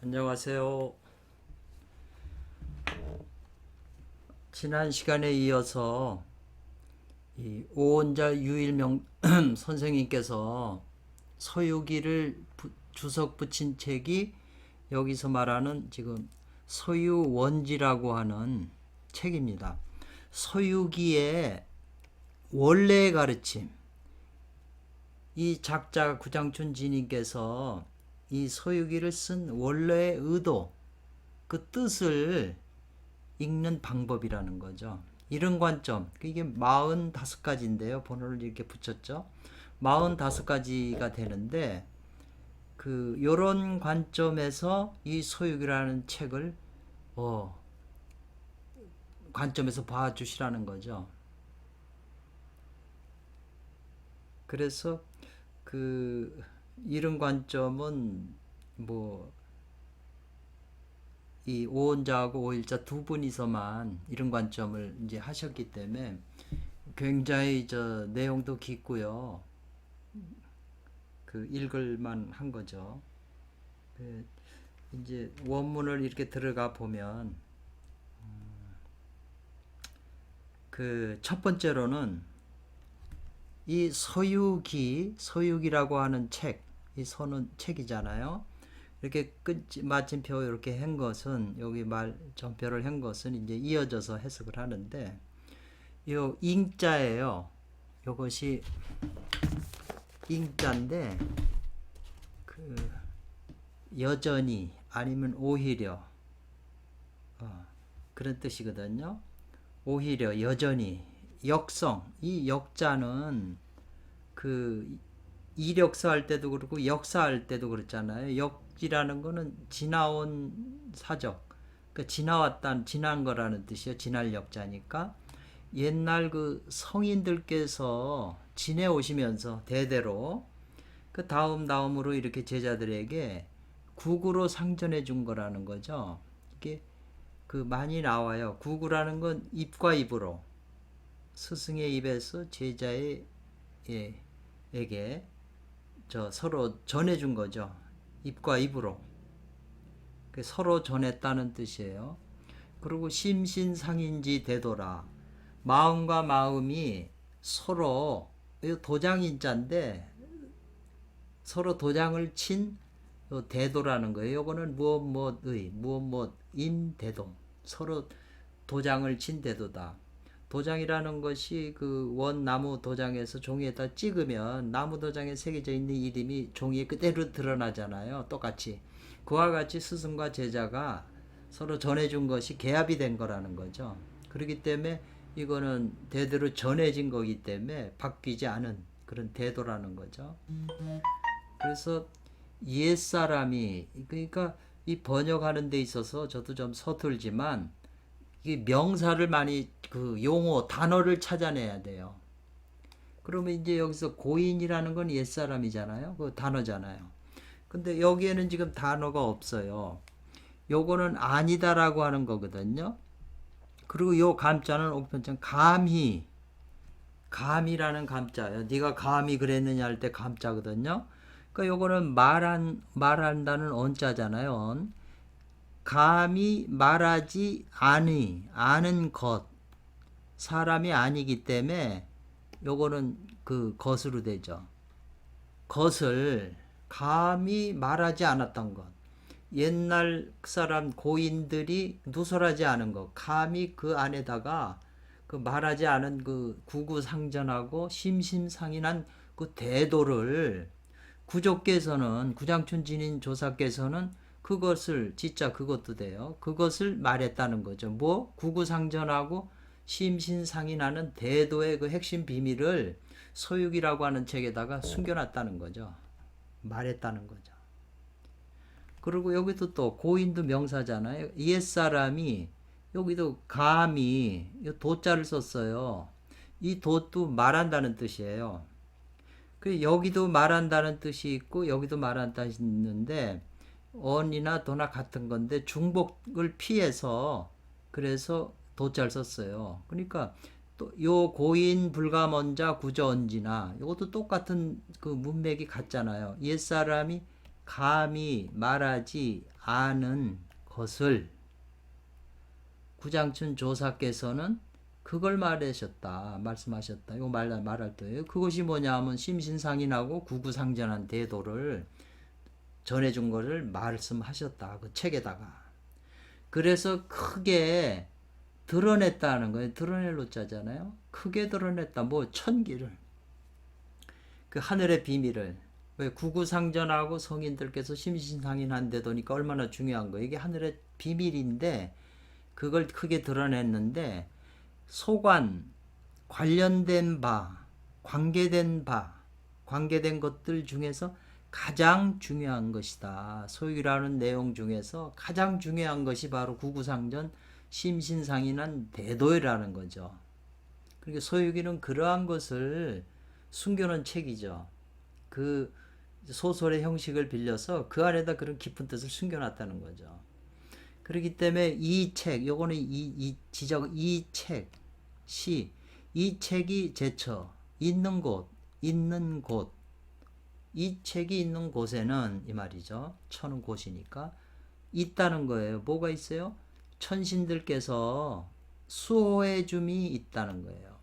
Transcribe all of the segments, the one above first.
안녕하세요. 지난 시간에 이어서 이 오원자 유일명 선생님께서 서유기를 주석 붙인 책이 여기서 말하는 지금 서유원지라고 하는 책입니다. 서유기의 원래의 가르침, 이 작자 구장춘 지님께서 이 서유기를 쓴 원래의 의도, 그 뜻을 읽는 방법이라는 거죠. 이런 관점, 이게 45가지인데요. 번호를 이렇게 붙였죠. 45가지가 되는데 요런 관점에서 이 서유기라는 책을 관점에서 봐주시라는 거죠. 그래서 이런 관점은 이 오원자하고 오일자 두 분이서만 이런 관점을 이제 하셨기 때문에 굉장히 내용도 깊고요. 읽을만 한 거죠. 이제 원문을 이렇게 들어가 보면 첫 번째로는 이 서유기라고 하는 책, 이 서는 책이잖아요. 이렇게 마침표 이렇게 한 것은, 여기 전표를 한 것은 이제 이어져서 해석을 하는데, 요 잉자예요. 요것이 잉자인데, 여전히 아니면 오히려 그런 뜻이거든요. 오히려, 여전히, 역성, 이 역자는 이력서 할 때도 그렇고 역사할 때도 그렇잖아요. 역이라는 거는 지나온 사적, 지난 거라는 뜻이에요. 지날 역자니까 옛날 성인들께서 지내오시면서 대대로 다음으로 이렇게 제자들에게 구구로 상전해 준 거라는 거죠. 이게 많이 나와요. 구구라는 건 입과 입으로, 스승의 입에서 제자에게 서로 전해준 거죠. 입과 입으로. 서로 전했다는 뜻이에요. 그리고 심신상인지 되돌아. 마음과 마음이 서로, 도장인자인데 서로 도장을 친 대도라는 거예요. 이거는 무엇인 대도. 서로 도장을 친 대도다. 도장이라는 것이 원나무 도장에서 종이에다 찍으면 나무 도장에 새겨져 있는 이름이 종이에 그대로 드러나잖아요. 똑같이. 그와 같이 스승과 제자가 서로 전해준 것이 계합이 된 거라는 거죠. 그렇기 때문에 이거는 대대로 전해진 거기 때문에 바뀌지 않은 그런 대도라는 거죠. 그래서 옛사람이, 그러니까 이 번역하는 데 있어서 저도 좀 서툴지만 이 명사를 많이 용어 단어를 찾아내야 돼요. 그러면 이제 여기서 고인이라는 건 옛사람이잖아요. 그 단어잖아요. 근데 여기에는 지금 단어가 없어요. 요거는 아니다라고 하는 거거든요. 그리고 요 감자는 옥편장 감이라는 감자예요. 네가 감히 그랬느냐 할 때 감자거든요. 그러니까 요거는 말한다는 언자잖아요. 감히 말하지 아는 것, 사람이 아니기 때문에 요거는 것으로 되죠. 것을 감히 말하지 않았던 것, 옛날 사람 고인들이 누설하지 않은 것, 감히 안에다가 말하지 않은 구구상전하고 심심상인한 대도를 구장춘 진인 조사께서는 그것을, 진짜 그것도 돼요. 그것을 말했다는 거죠. 구구상전하고 심신상인하는 대도의 핵심 비밀을 서유기라고 하는 책에다가 숨겨놨다는 거죠. 말했다는 거죠. 그리고 여기도 또 고인도 명사잖아요. 옛사람이, 여기도 감히 도자를 썼어요. 이 도도 말한다는 뜻이에요. 여기도 말한다는 뜻이 있고 여기도 말한다는 뜻이 있는데 언이나 도나 같은 건데 중복을 피해서 그래서 도자를 썼어요. 그러니까 또 요 고인 불가먼자 구저언지나 이것도 똑같은 문맥이 같잖아요. 옛사람이 감히 말하지 않은 것을 구장춘 조사께서는 그걸 말씀하셨다. 이거 말할 때예요. 그것이 뭐냐 하면 심신상인하고 구구상전한 대도를 전해준 거를 말씀하셨다. 그 책에다가. 그래서 크게 드러냈다는 거예요. 드러낼 노자잖아요. 크게 드러냈다. 뭐 천기를. 그 하늘의 비밀을. 왜 구구상전하고 성인들께서 심신상인한 대도니까 얼마나 중요한 거예요. 이게 하늘의 비밀인데 그걸 크게 드러냈는데 소관, 관련된 바, 관계된 것들 중에서 가장 중요한 것이다. 소유라는 내용 중에서 가장 중요한 것이 바로 구구상전 심신상인한 대도이라는 거죠. 그러니까 소유기는 그러한 것을 숨겨놓은 책이죠. 그 소설의 형식을 빌려서 그 안에다 그런 깊은 뜻을 숨겨놨다는 거죠. 그렇기 때문에 이 책, 요거는 이 책이 제처, 있는 곳, 이 책이 있는 곳에는 이 말이죠. 처는 곳이니까 있다는 거예요. 뭐가 있어요? 천신들께서 수호해 줌이 있다는 거예요.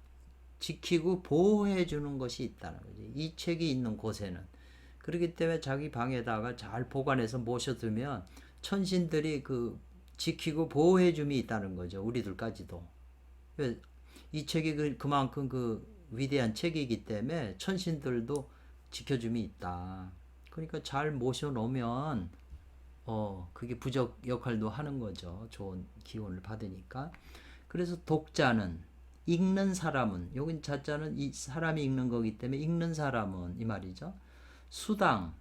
지키고 보호해 주는 것이 있다는 거지. 이 책이 있는 곳에는. 그렇기 때문에 자기 방에다가 잘 보관해서 모셔두면 천신들이 그 지키고 보호해 줌이 있다는 거죠. 우리들까지도. 이 책이 그만큼 그 위대한 책이기 때문에 천신들도 지켜줌이 있다. 그러니까 잘 모셔놓으면 그게 부적 역할도 하는 거죠. 좋은 기운을 받으니까. 그래서 독자는, 읽는 사람은, 여긴 자자는 이 사람이 읽는 거기 때문에 읽는 사람은 이 말이죠. 수당,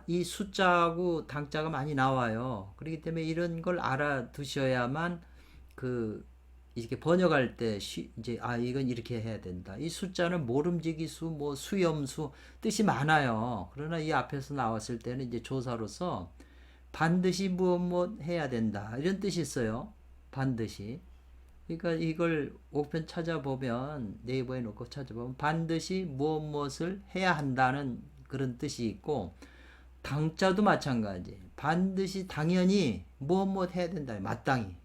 이 숫자하고 당자가 많이 나와요. 그렇기 때문에 이런 걸 알아두셔야만 이렇게 번역할 때 이제 이건 이렇게 해야 된다. 이 숫자는 모름지기수, 뭐 수염수 뜻이 많아요. 그러나 이 앞에서 나왔을 때는 이제 조사로서 반드시 무엇 해야 된다 이런 뜻이 있어요. 반드시. 그러니까 이걸 옥편 찾아보면 네이버에 놓고 찾아보면 반드시 무엇을 해야 한다는 그런 뜻이 있고 당자도 마찬가지. 반드시 당연히 무엇 해야 된다. 마땅히.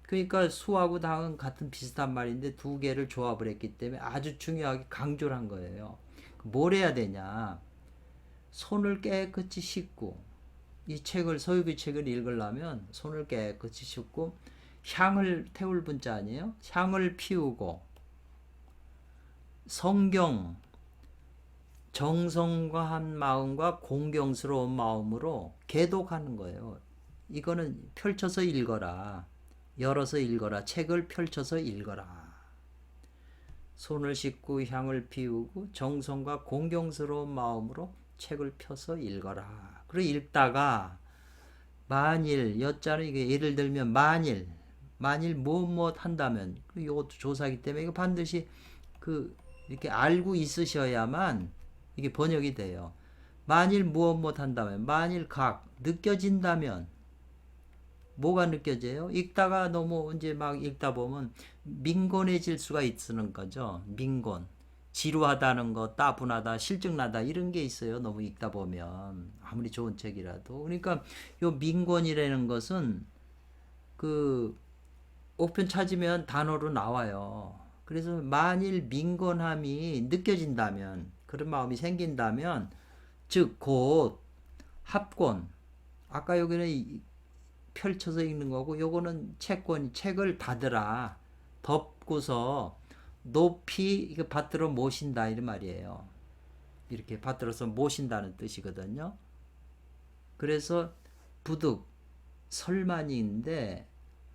그러니까 수하고 당은 같은 비슷한 말인데 두 개를 조합을 했기 때문에 아주 중요하게 강조를 한 거예요. 뭘 해야 되냐. 손을 깨끗이 씻고 이 책을 소유기 책을 읽으려면 손을 깨끗이 씻고 향을 태울 분자 아니에요? 향을 피우고 성경 정성과한 마음과 공경스러운 마음으로 계독하는 거예요. 이거는 펼쳐서 읽어라. 열어서 읽어라. 책을 펼쳐서 읽어라. 손을 씻고 향을 피우고 정성과 공경스러운 마음으로 책을 펴서 읽어라. 그리고 읽다가 만일 여자는 이게 예를 들면 만일 무엇 한다면 이것도 조사기 때문에 이거 반드시 이렇게 알고 있으셔야만 이게 번역이 돼요. 만일 무엇 한다면 만일 느껴진다면 뭐가 느껴져요? 읽다가 너무 이제 막 읽다 보면 민곤해질 수가 있는 거죠. 민곤. 지루하다는 거, 따분하다, 실증나다 이런 게 있어요. 너무 읽다 보면 아무리 좋은 책이라도. 그러니까 요 민곤이라는 것은 옥편 찾으면 단어로 나와요. 그래서 만일 민곤함이 느껴진다면 그런 마음이 생긴다면 즉 곧 합권 아까 여기는 펼쳐서 읽는 거고 요거는 책을 닫으라 덮고서 높이 이거 받들어 모신다 이런 말이에요. 이렇게 받들어서 모신다는 뜻이거든요. 그래서 부득 설만인데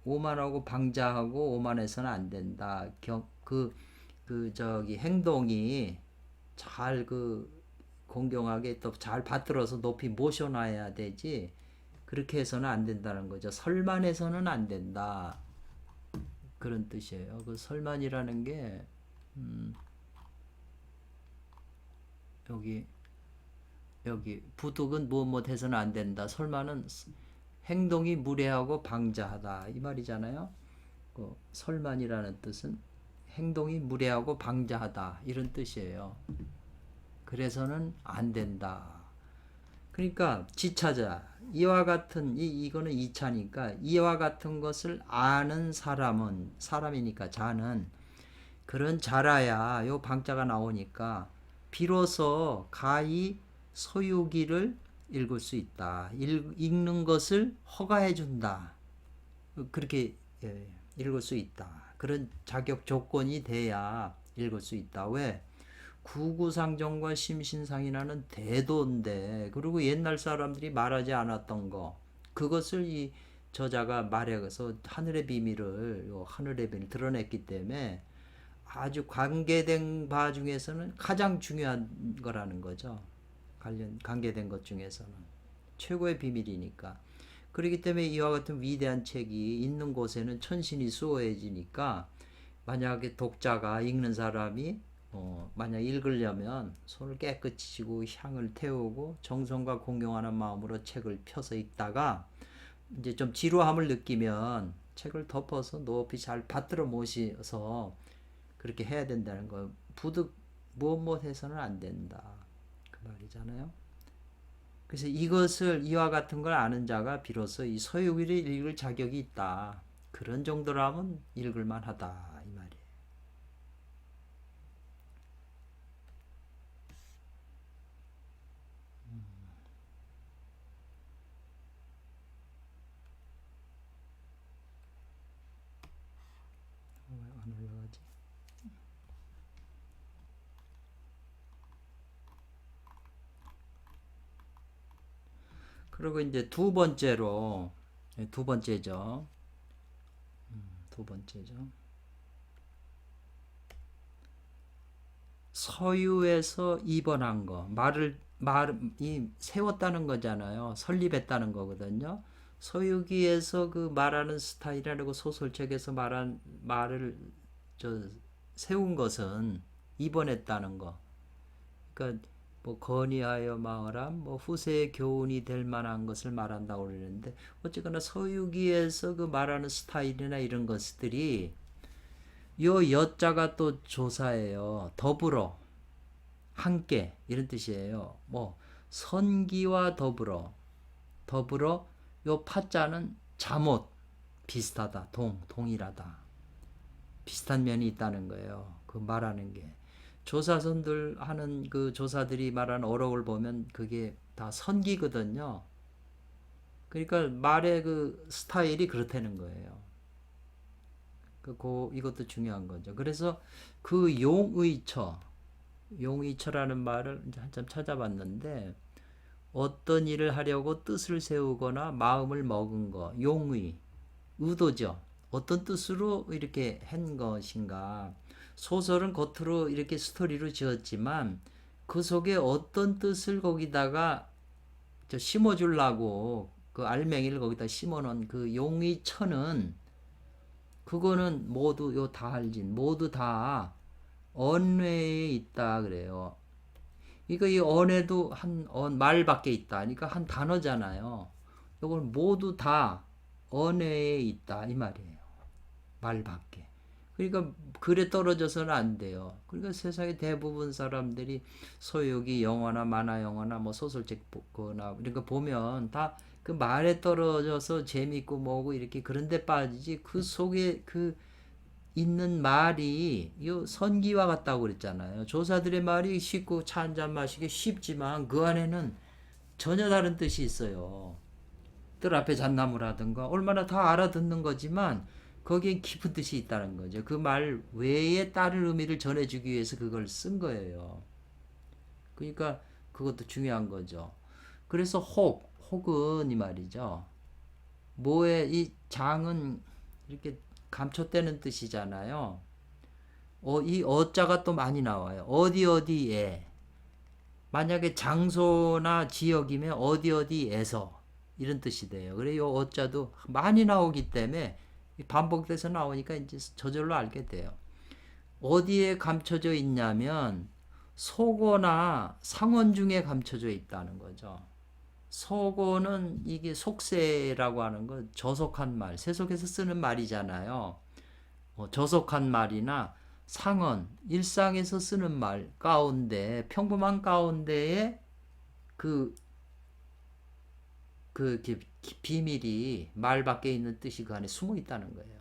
오만하고 방자하고 오만해서는 안 된다. 행동이 잘 공경하게 또 잘 받들어서 높이 모셔놔야 되지. 그렇게 해서는 안 된다는 거죠. 설만해서는 안 된다. 그런 뜻이에요. 그 설만이라는 게 여기 부득은 무엇 해서는 안 된다. 설만은 행동이 무례하고 방자하다 이 말이잖아요. 설만이라는 뜻은 행동이 무례하고 방자하다 이런 뜻이에요. 그래서는 안 된다. 그러니까 지차자 이와 같은 이거는 이차니까 이와 같은 것을 아는 사람은 사람이니까 자는 그런 자라야 요 방자가 나오니까 비로소 가히 소유기를 읽을 수 있다. 읽는 것을 허가해 준다. 그렇게 읽을 수 있다. 그런 자격 조건이 돼야 읽을 수 있다. 왜? 구구상종과 심신상이라는 대도인데 그리고 옛날 사람들이 말하지 않았던 거 그것을 이 저자가 말해서 하늘의 비밀을 드러냈기 때문에 아주 관계된 바 중에서는 가장 중요한 거라는 거죠. 관계된 것 중에서는 최고의 비밀이니까. 그렇기 때문에 이와 같은 위대한 책이 있는 곳에는 천신이 수호해지니까 만약에 독자가 읽는 사람이 만약 읽으려면 손을 깨끗이 쥐고 향을 태우고 정성과 공경하는 마음으로 책을 펴서 읽다가 이제 좀 지루함을 느끼면 책을 덮어서 높이 잘 받들어 모셔서 그렇게 해야 된다는 거. 부득 무엇 해서는 안 된다. 그 말이잖아요. 그래서 이것을 이와 같은 걸 아는 자가 비로소 이 서유기를 읽을 자격이 있다. 그런 정도라면 읽을 만하다 이 말이에요. 안 올라가지? 그리고 이제 두 번째로 두 번째죠. 두 번째죠. 서유에서 입원한 거 말이 세웠다는 거잖아요. 설립했다는 거거든요. 서유기에서 그 말하는 스타일이라고 소설책에서 말한 말을 세운 것은 입원했다는 거. 그러니까 뭐 건의하여 마을함 뭐 후세의 교훈이 될 만한 것을 말한다고 그러는데 어쨌거나 서유기에서 그 말하는 스타일이나 이런 것들이 요 여자가 또 조사예요. 더불어 함께 이런 뜻이에요. 뭐 선기와 더불어 요 파자는 잠옷 비슷하다. 동일하다. 비슷한 면이 있다는 거예요. 그 말하는 게 조사선들 하는 그 조사들이 말하는 어록을 보면 그게 다 선기거든요. 그러니까 말의 그 스타일이 그렇다는 거예요. 이것도 중요한 거죠. 그래서 그 용의처라는 말을 이제 한참 찾아봤는데 어떤 일을 하려고 뜻을 세우거나 마음을 먹은 거, 의도죠. 어떤 뜻으로 이렇게 한 것인가. 소설은 겉으로 이렇게 스토리로 지었지만 그 속에 어떤 뜻을 거기다가 심어주려고 그 알맹이를 거기다 심어놓은 그 용의처는 그거는 모두 다 알진 모두 다 언외에 있다 그래요. 그러니까 이 언에도 한 말밖에 있다. 그러니까 한 단어잖아요. 이걸 모두 다 언외에 있다 이 말이에요. 말밖에. 그러니까 글에 떨어져서는 안 돼요. 그러니까 세상의 대부분 사람들이 소유기 영화나 만화 영화나 뭐 소설책 보거나 이런 거 보면 다 그 말에 떨어져서 재밌고 뭐고 이렇게 그런 데 빠지지 그 속에 그 있는 말이 요 선기와 같다고 그랬잖아요. 조사들의 말이 쉽고 차 한잔 마시기 쉽지만 그 안에는 전혀 다른 뜻이 있어요. 뜰 앞에 잣나무라든가 얼마나 다 알아듣는 거지만 거기에 깊은 뜻이 있다는 거죠. 그 말 외에 다른 의미를 전해주기 위해서 그걸 쓴 거예요. 그러니까 그것도 중요한 거죠. 그래서 혹은 이 말이죠. 뭐에 이 장은 이렇게 감춰떼는 뜻이잖아요. 이 어자가 또 많이 나와요. 어디에. 만약에 장소나 지역이면 어디에서 이런 뜻이 돼요. 그래 요 어자도 많이 나오기 때문에 반복돼서 나오니까 이제 저절로 알게 돼요. 어디에 감춰져 있냐면 속어나 상언 중에 감춰져 있다는 거죠. 속어는 이게 속세라고 하는 거 저속한 말, 세속에서 쓰는 말이잖아요. 저속한 말이나 상언, 일상에서 쓰는 말 가운데 평범한 가운데에 그 비밀이 말 밖에 있는 뜻이 그 안에 숨어 있다는 거예요.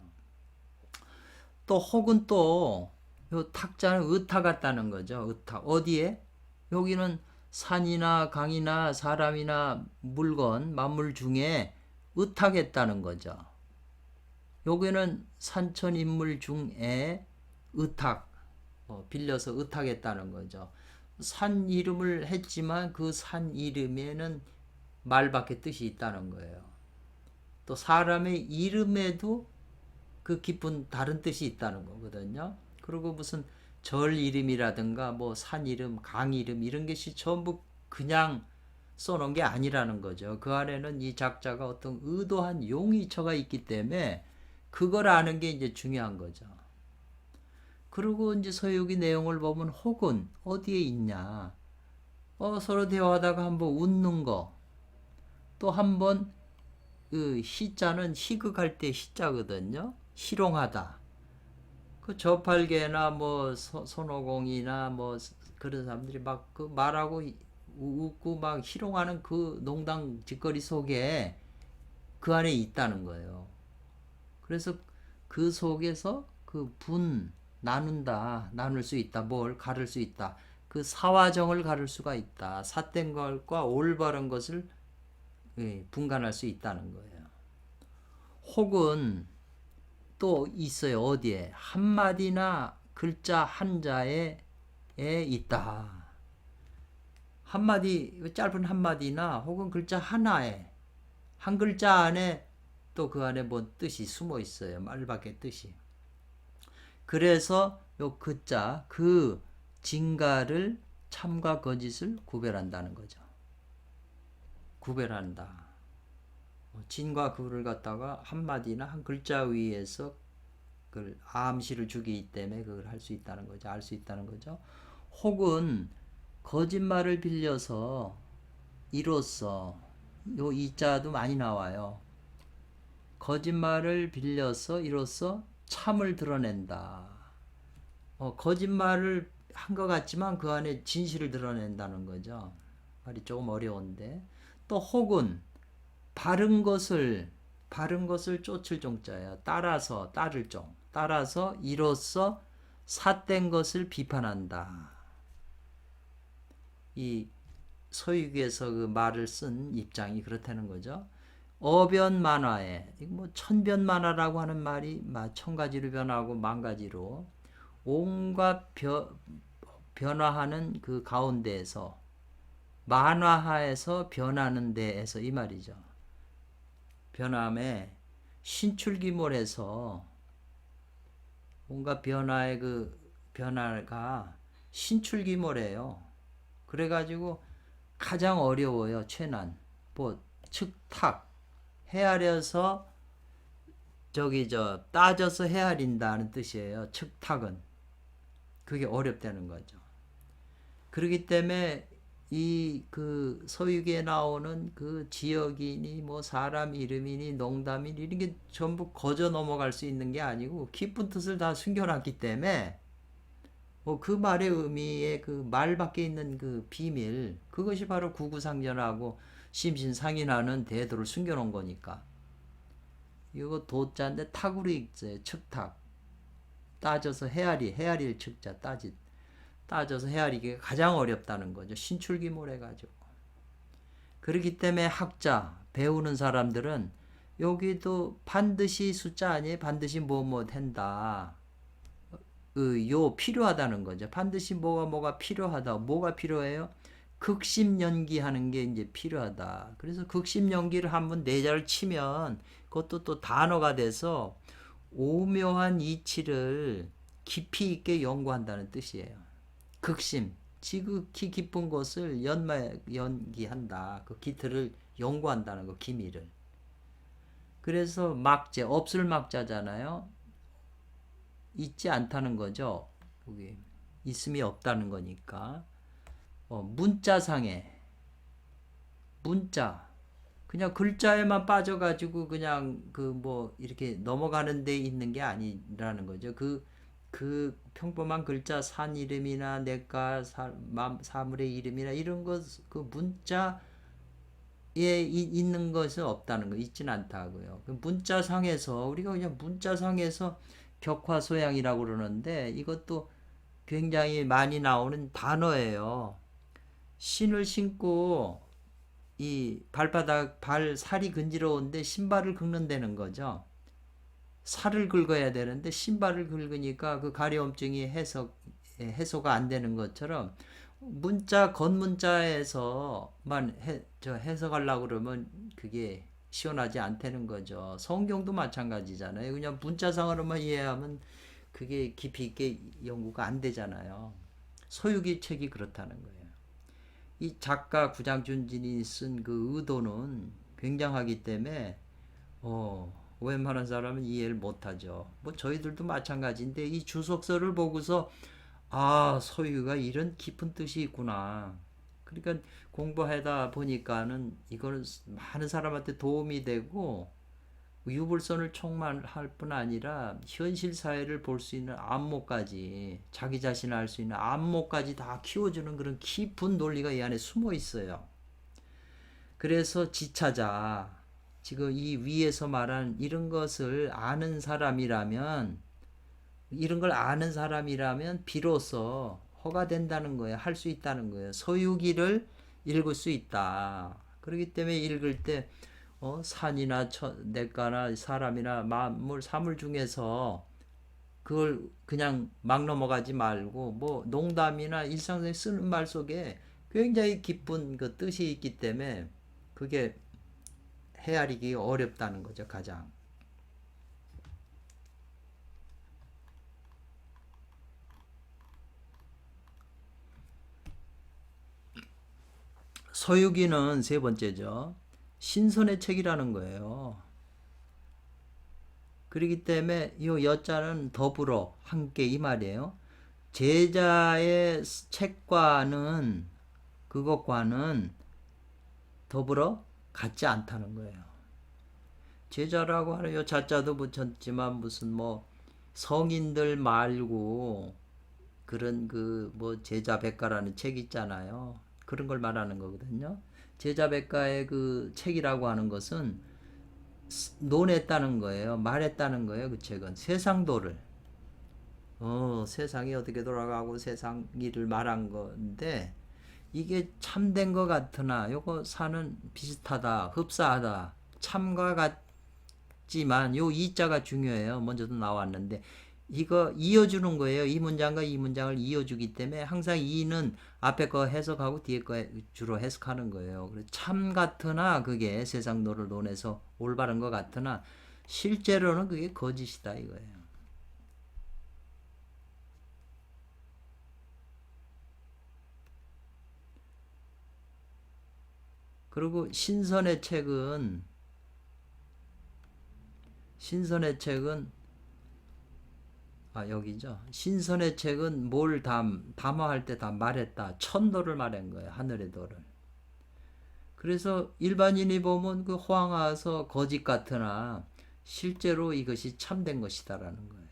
또 혹은 또 요 탁자는 의탁 같다는 거죠. 의탁. 어디에? 여기는 산이나 강이나 사람이나 물건, 만물 중에 의탁했다는 거죠. 여기는 산천 인물 중에 의탁, 빌려서 의탁했다는 거죠. 산 이름을 했지만 그 산 이름에는 말밖에 뜻이 있다는 거예요. 또 사람의 이름에도 그 깊은 다른 뜻이 있다는 거거든요. 그리고 무슨 절 이름이라든가 뭐 산 이름, 강 이름 이런 것이 전부 그냥 써놓은 게 아니라는 거죠. 그 안에는 이 작자가 어떤 의도한 용의처가 있기 때문에 그걸 아는 게 이제 중요한 거죠. 그리고 이제 서유기 내용을 보면 혹은 어디에 있냐? 서로 대화하다가 한번 웃는 거. 또 한번 그 시자는 희극할 때 시자거든요. 희롱하다. 그 저팔계나 뭐 손오공이나 뭐 그런 사람들이 막 그 말하고 웃고 막 희롱하는 그 농담 짓거리 속에 그 안에 있다는 거예요. 그래서 그 속에서 그 나눈다, 나눌 수 있다, 뭘 가를 수 있다. 그 사화정을 가를 수가 있다. 삿된 것과 올바른 것을 분간할 수 있다는 거예요. 혹은 또 있어요. 어디에? 한마디나 글자 한자에 있다. 한마디, 짧은 한마디나 혹은 글자 하나에, 한 글자 안에 또 그 안에 뭐 뜻이 숨어 있어요. 말밖의 뜻이. 그래서 요 그자, 그 진가를 참과 거짓을 구별한다는 거죠. 구별한다. 진과 구를 갖다가 한마디나 한 글자 위에서 그걸 암시를 주기 때문에 그걸 할 수 있다는 거죠. 알 수 있다는 거죠. 혹은 거짓말을 빌려서 이로써 요 이자도 많이 나와요. 거짓말을 빌려서 이로써 참을 드러낸다. 거짓말을 한 것 같지만 그 안에 진실을 드러낸다는 거죠. 말이 조금 어려운데. 또 혹은 바른 것을 쫓을 종자예요. 따라서 따를 종. 따라서 이로써 삿된 것을 비판한다. 이 서유기에서 그 말을 쓴 입장이 그렇다는 거죠. 어변만화에 뭐 천변만화라고 하는 말이 천가지로 변하고 만가지로 온갖 변화하는 그 가운데에서 만화하에서 변하는 데에서 이 말이죠. 변함에 신출기몰에서 온갖 변화의 그 변화가 신출기몰이에요. 그래가지고 가장 어려워요. 최난. 뭐 측탁 헤아려서 따져서 헤아린다는 뜻이에요. 측탁은. 그게 어렵다는 거죠. 그렇기 때문에 이 그 서유기에 나오는 그 지역이니 뭐 사람 이름이니 농담이니 이런 게 전부 거저 넘어갈 수 있는 게 아니고 깊은 뜻을 다 숨겨놨기 때문에 그 말의 의미의 그 말 밖에 있는 그 비밀 그것이 바로 구구상전하고 심신상인하는 대도를 숨겨놓은 거니까 이거 도자인데 탁으로 읽어요. 측탁 따져서 헤아릴 측자 따져서 헤아리기가 가장 어렵다는 거죠. 신출기몰 해가지고. 그렇기 때문에 학자, 배우는 사람들은 여기도 반드시 숫자 아니에요. 반드시 뭐 한다. 요 필요하다는 거죠. 반드시 뭐가 필요하다. 뭐가 필요해요? 극심연기하는 게 이제 필요하다. 그래서 극심연기를 한번 내자를 치면 그것도 또 단어가 돼서 오묘한 이치를 깊이 있게 연구한다는 뜻이에요. 극심, 지극히 깊은 것을 연기한다. 그 기틀을 연구한다는 거, 기미를. 그래서 막재, 없을 막자잖아요. 있지 않다는 거죠. 여기 있음이 없다는 거니까. 문자상에 문자 그냥 글자에만 빠져가지고 그냥 그 뭐 이렇게 넘어가는 데 있는 게 아니라는 거죠. 그 평범한 글자 산 이름이나 내가 사물의 이름이나 이런 것 그 문자에 있는 것은 없다는 거, 있진 않다고요. 그 문자상에서 우리가 그냥 문자상에서 격화소양이라고 그러는데 이것도 굉장히 많이 나오는 단어예요. 신을 신고 이 발바닥 발 살이 근지러운데 신발을 긁는다는 거죠. 살을 긁어야 되는데 신발을 긁으니까 그 가려움증이 해소가 안 되는 것처럼 문자 겉문자에서만 해석하려고 그러면 그게 시원하지 않다는 거죠. 성경도 마찬가지잖아요. 그냥 문자상으로만 이해하면 그게 깊이 있게 연구가 안 되잖아요. 소유기 책이 그렇다는 거예요. 이 작가 구장준진이 쓴 그 의도는 굉장하기 때문에 웬만한 사람은 이해를 못하죠. 뭐 저희들도 마찬가지인데 이 주석서를 보고서 소유가 이런 깊은 뜻이 있구나. 그러니까 공부하다 보니까는 이거는 많은 사람한테 도움이 되고 유불선을 총괄할 뿐 아니라 현실 사회를 볼 수 있는 안목까지 자기 자신을 알 수 있는 안목까지 다 키워주는 그런 깊은 논리가 이 안에 숨어 있어요. 그래서 지차자 지금 이 위에서 말한 이런 것을 아는 사람이라면 이런 걸 아는 사람이라면 비로소 허가된다는 거예요. 할 수 있다는 거예요. 서유기를 읽을 수 있다. 그렇기 때문에 읽을 때 산이나 냇가나 사람이나 만물 사물 중에서 그걸 그냥 막 넘어가지 말고 뭐 농담이나 일상생활 쓰는 말 속에 굉장히 깊은 그 뜻이 있기 때문에 그게 헤아리기 어렵다는 거죠, 가장. 서유기는 세 번째죠. 신선의 책이라는 거예요. 그렇기 때문에 이 여자는 더불어 함께 이 말이에요. 제자의 책과는 그것과는 더불어 같지 않다는 거예요. 제자라고 하는 요 자자도 붙였지만 무슨 뭐 성인들 말고 그런 그 뭐 제자백과라는 책 있잖아요. 그런 걸 말하는 거거든요. 제자백과의 그 책이라고 하는 것은 논했다는 거예요. 말했다는 거예요. 그 책은 세상도를 세상이 어떻게 돌아가고 세상 일을 말한 건데 이게 참된 것 같으나 요거 사는 비슷하다 흡사하다 참과 같지만 요 이자가 중요해요. 먼저도 나왔는데 이거 이어주는 거예요. 이 문장과 이 문장을 이어주기 때문에 항상 이는 앞에 거 해석하고 뒤에 거 주로 해석하는 거예요. 참 같으나 그게 세상도를 논해서 올바른 것 같으나 실제로는 그게 거짓이다 이거예요. 그리고 신선의 책은 여기죠. 신선의 책은 뭘 담화할 때 다 말했다. 천도를 말한 거예요. 하늘의 도를. 그래서 일반인이 보면 그 호황하서 거짓 같으나 실제로 이것이 참된 것이다라는 거예요.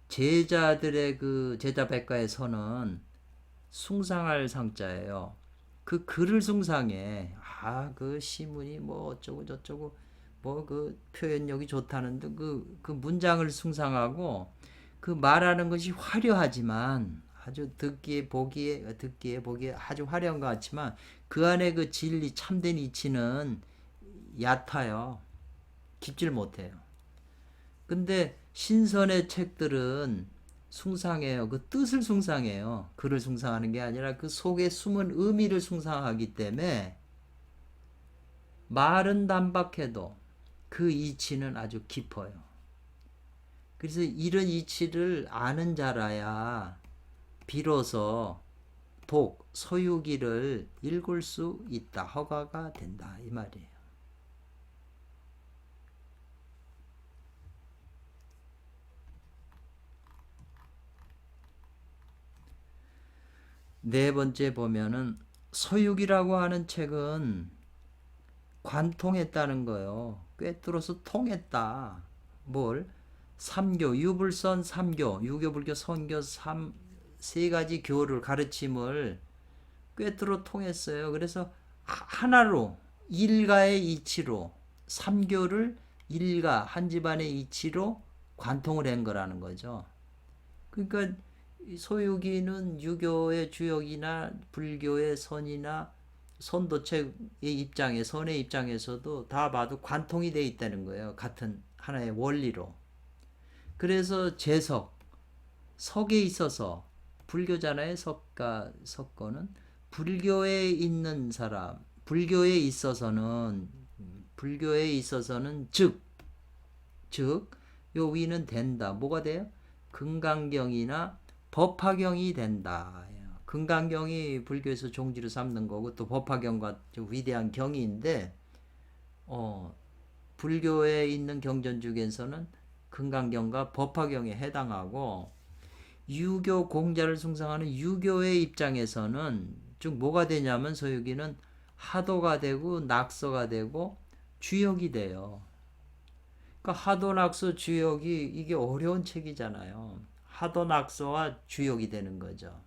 제자들의 그 제자백과에서는 숭상할 상자예요. 그 글을 숭상해. 그 시문이 뭐 어쩌고 저쩌고 뭐 그 표현력이 좋다는데 그 문장을 숭상하고 그 말하는 것이 화려하지만 아주 듣기에 보기에 아주 화려한 것 같지만 그 안에 그 진리 참된 이치는 얕아요. 깊질 못해요. 근데 신선의 책들은 숭상해요. 그 뜻을 숭상해요. 글을 숭상하는 게 아니라 그 속에 숨은 의미를 숭상하기 때문에 말은 단박해도 그 이치는 아주 깊어요. 그래서 이런 이치를 아는 자라야 비로소 소유기를 읽을 수 있다. 허가가 된다. 이 말이에요. 네 번째 보면은 서육이라고 하는 책은 관통했다는 거예요. 꿰뚫어서 통했다. 뭘? 삼교, 유불선 삼교, 유교불교, 선교 세 가지 교를 가르침을 꿰뚫어 통했어요. 그래서 하나로 일가의 이치로 삼교를 일가 한 집안의 이치로 관통을 한 거라는 거죠. 그러니까 소유기는 유교의 주역이나 불교의 선이나 선도책의 입장에 선의 입장에서도 다 봐도 관통이 돼 있다는 거예요. 같은 하나의 원리로. 그래서 제석, 석에 있어서 불교잖아요. 석가 석거는 불교에 있는 사람, 불교에 있어서는 즉 요 위는 된다. 뭐가 돼요? 금강경이나 법화경이 된다. 금강경이 불교에서 종지로 삼는 거고 또 법화경과 위대한 경이인데 불교에 있는 경전 중에서는 금강경과 법화경에 해당하고 유교 공자를 숭상하는 유교의 입장에서는 즉 뭐가 되냐면 서유기는 하도가 되고 낙서가 되고 주역이 돼요. 그러니까 하도 낙서 주역이 이게 어려운 책이잖아요. 하도 낙서와 주역이 되는 거죠.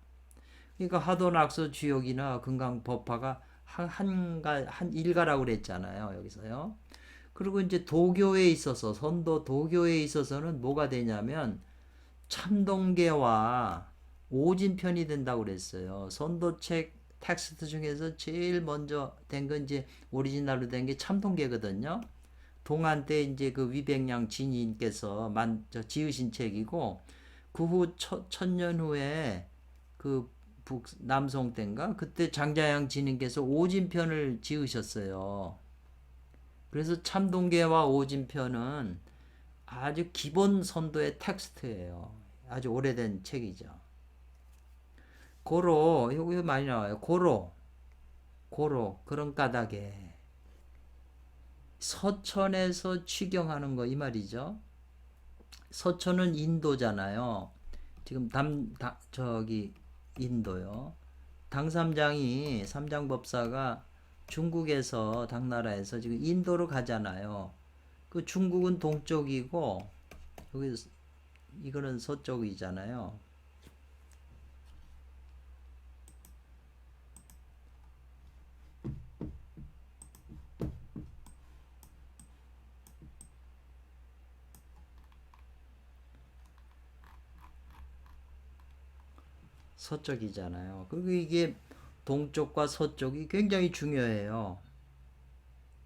그러니까 하도 낙서 주역이나 금강법화가 한 일가라고 그랬잖아요. 여기서요. 그리고 이제 도교에 있어서 선도 도교에 있어서는 뭐가 되냐면 참동계와 오진편이 된다고 그랬어요. 선도책 텍스트 중에서 제일 먼저 된 건 이제 오리지널로 된 게 참동계거든요. 동안 때 이제 그 위백량 진인께서 지으신 책이고 그 후 천년 후에 그 남송 때인가 그때 장자양 진인께서 오진편을 지으셨어요. 그래서 참동계와 오진편은 아주 기본 선도의 텍스트예요. 아주 오래된 책이죠. 고로 이거 많이 나와요. 고로 그런 까닭에 서천에서 취경하는 거 이 말이죠. 서천은 인도잖아요. 지금 저기 인도요. 당삼장이 삼장법사가 중국에서 당나라에서 지금 인도로 가잖아요. 그 중국은 동쪽이고 여기 이거는 서쪽이잖아요. 서쪽이잖아요. 그리고 이게 동쪽과 서쪽이 굉장히 중요해요.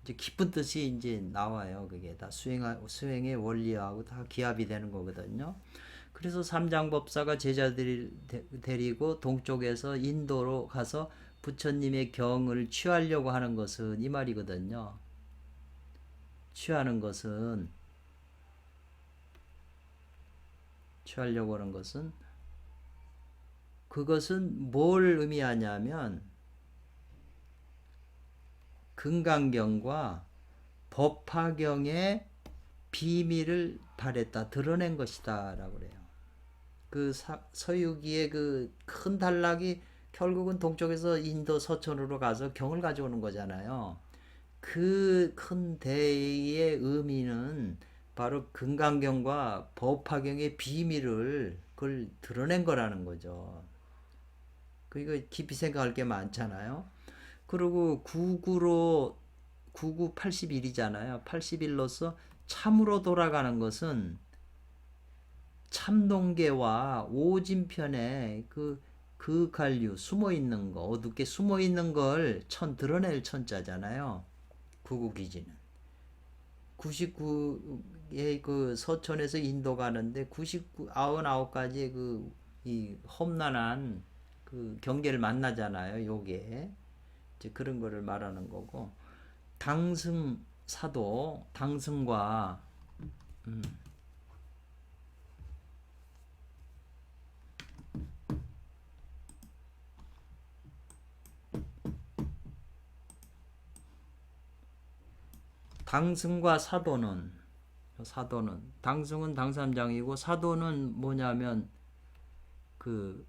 이제 깊은 뜻이 이제 나와요. 그게 다 수행의 원리하고 다 기합이 되는 거거든요. 그래서 삼장법사가 제자들을 데리고 동쪽에서 인도로 가서 부처님의 경을 취하려고 하는 것은 이 말이거든요. 취하려고 하는 것은 그것은 뭘 의미하냐면 금강경과 법화경의 비밀을 발했다, 드러낸 것이다 라고 그래요. 그 서유기의 그 큰 단락이 결국은 동쪽에서 인도 서천으로 가서 경을 가져오는 거잖아요. 그 큰 대의 의미는 바로 금강경과 법화경의 비밀을 그걸 드러낸 거라는 거죠. 그리고 깊이 생각할 게 많잖아요. 그리고 99 81이잖아요. 81로서 참으로 돌아가는 것은 참동계와 오진편의 그 관류 숨어 있는 거, 어둡게 숨어 있는 걸 드러낼 천자잖아요. 99 기지는 99의 그 서천에서 인도 가는데 99가지의 이 험난한 그 경계를 만나잖아요. 요게 이제 그런 거를 말하는 거고 당승사도 당승과 당승과 사도는 당승은 당삼장이고 사도는 뭐냐면 그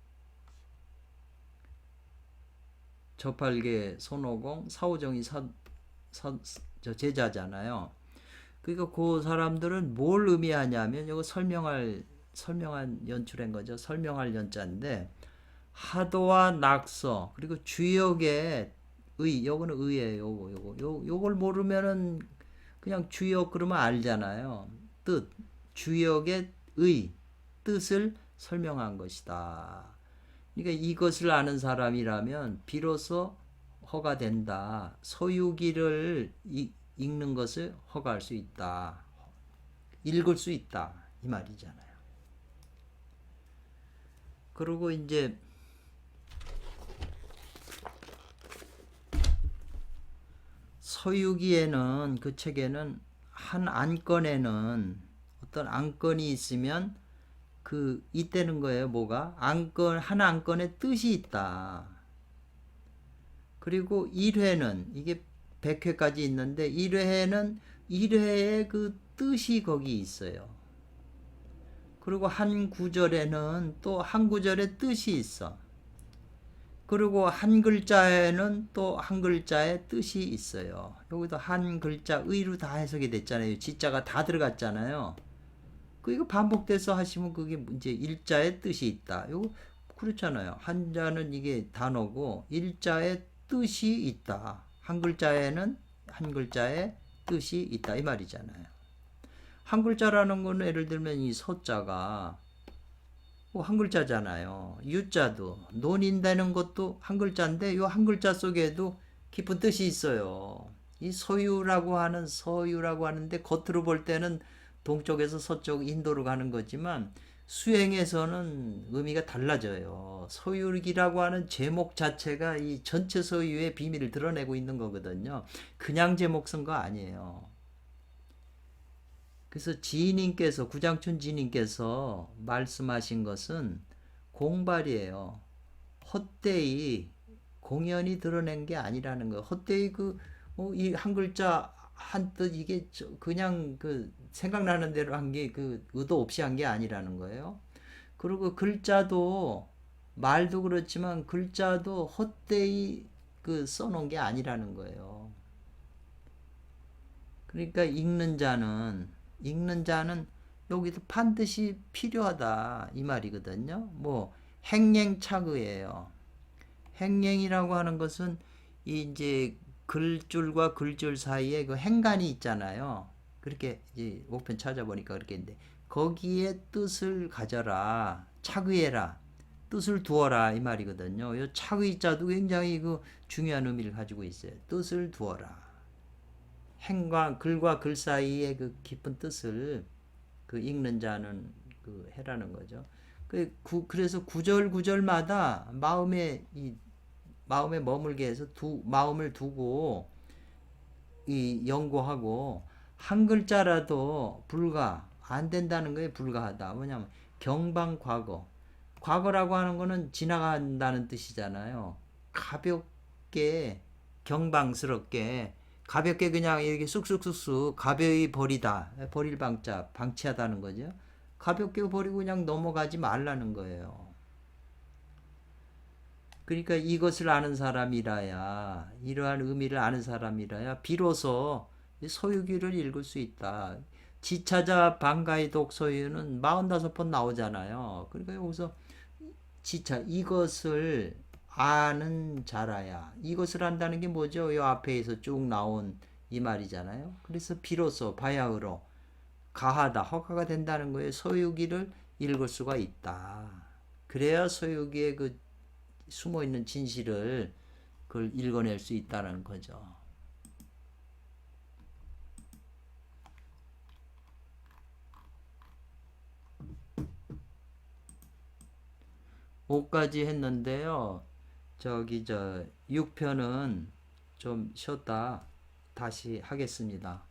저팔계 손오공 사오정이 제자잖아요. 그러니까 그 사람들은 뭘 의미하냐면 이거 설명한 연출한 거죠. 설명할 연자인데 하도와 낙서 그리고 주역의 요거는 의예요. 요걸 모르면은 그냥 주역 그러면 알잖아요. 뜻, 주역의 뜻을 설명한 것이다. 그러니까 이것을 아는 사람이라면 비로소 허가된다. 소유기를 읽는 것을 허가할 수 있다. 읽을 수 있다. 이 말이잖아요. 그리고 이제 서유기에는 그 책에는 한 안건에는 어떤 안건이 있으면 그 있다는 거예요. 뭐가? 한 안건에 뜻이 있다. 그리고 1회는 이게 100회까지 있는데 1회에는 1회의 그 뜻이 거기 있어요. 그리고 한 구절에는 또 한 구절의 뜻이 있어. 그리고 한 글자에는 또 한 글자의 뜻이 있어요. 여기도 한 글자 의로 다 해석이 됐잖아요. 지자가 다 들어갔잖아요. 이거 반복돼서 하시면 그게 이제 일자의 뜻이 있다. 이거 그렇잖아요. 한자는 이게 단어고 일자의 뜻이 있다. 한 글자에는 한 글자의 뜻이 있다 이 말이잖아요. 한 글자라는 거는 예를 들면 이 서자가 한 글자잖아요. 유자도 논인다는 것도 한 글자인데 이 한 글자 속에도 깊은 뜻이 있어요. 이 서유라고 하는데 겉으로 볼 때는 동쪽에서 서쪽 인도로 가는 거지만 수행에서는 의미가 달라져요. 서유기라고 하는 제목 자체가 이 전체 서유의 비밀을 드러내고 있는 거거든요. 그냥 제목 쓴 거 아니에요. 그래서 지인님께서 구장춘 지인님께서 말씀하신 것은 공발이에요. 헛되이 공연히 드러낸 게 아니라는 거예요. 헛되이 이 한 글자 한 뜻 이게 그냥 생각나는 대로 한 게 의도 없이 한 게 아니라는 거예요. 그리고 글자도 말도 그렇지만 글자도 헛되이 써놓은 게 아니라는 거예요. 그러니까 읽는 자는 여기도 반드시 필요하다 이 말이거든요. 뭐 행랭착의예요. 행랭이라고 하는 것은 이제 글줄과 글줄 사이에 그 행간이 있잖아요. 그렇게 이제 목편 찾아보니까 그렇게 있는데 거기에 뜻을 가져라, 착의해라, 뜻을 두어라 이 말이거든요. 이 착의자도 굉장히 중요한 의미를 가지고 있어요. 뜻을 두어라. 글과 글 사이의 깊은 뜻을 읽는 자는 해라는 거죠. 그래서 구절마다 마음에 머물게 해서 마음을 두고 연구하고 한 글자라도 안 된다는 거에 불가하다. 뭐냐면 과거라고 하는 거는 지나간다는 뜻이잖아요. 가볍게 경방스럽게 가볍게 그냥 이렇게 쑥쑥쑥쑥 가벼이 버리다. 버릴 방치하다는 거죠. 가볍게 버리고 그냥 넘어가지 말라는 거예요. 그러니까 이것을 아는 사람이라야, 이러한 의미를 아는 사람이라야 비로소 소유기를 읽을 수 있다. 지차자 반가의 독소유는 45번 나오잖아요. 그러니까 여기서 이것을 아는 자라야. 이것을 안다는 게 뭐죠? 이 앞에서 쭉 나온 이 말이잖아요. 그래서 비로소 바야흐로 가하다, 허가가 된다는 거예요. 소유기를 읽을 수가 있다. 그래야 소유기에 숨어있는 진실을 그걸 읽어낼 수 있다는 거죠. 5까지 했는데요. 6편은 좀 쉬었다 다시 하겠습니다.